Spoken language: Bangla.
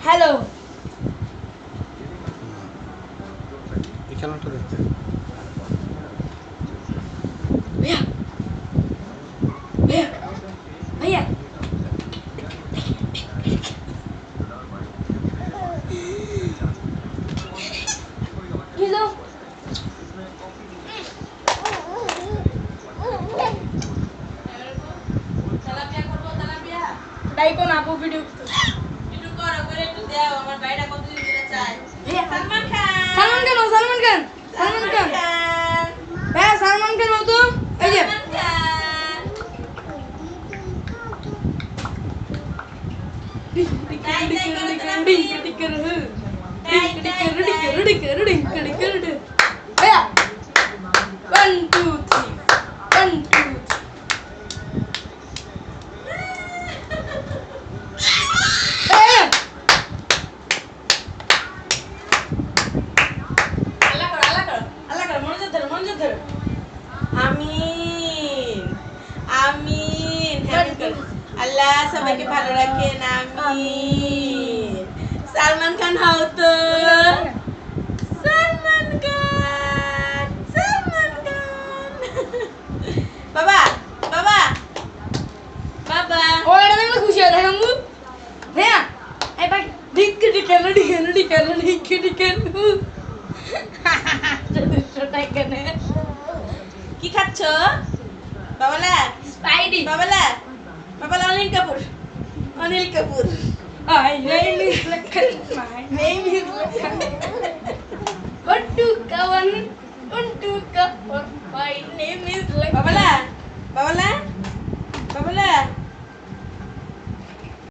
হ্যালো এই খেলাটা দেখতে भैया भैया भैया हेलो डाइको ना आपको वीडियो सलमान खान হ্যাঁ সালমান খান মতো এই যে भैया 1 2 3 1 2 আমিন আমিন আল্লাহ সবাইকে ভালো রাখেন আমিন সালমান খান হও তো সালমান খান বাবা বাবা বাবা ও এটা দেখলে খুশি হয় দেখো মু হ্যাঁ এই ভাই ডিক কি খাচ্ছ বাবালা স্পাইডি বাবালা বাবালা Anil Kapoor My name is Lakhan. My name is Lakhan. One to kawan. My name is Lakhan.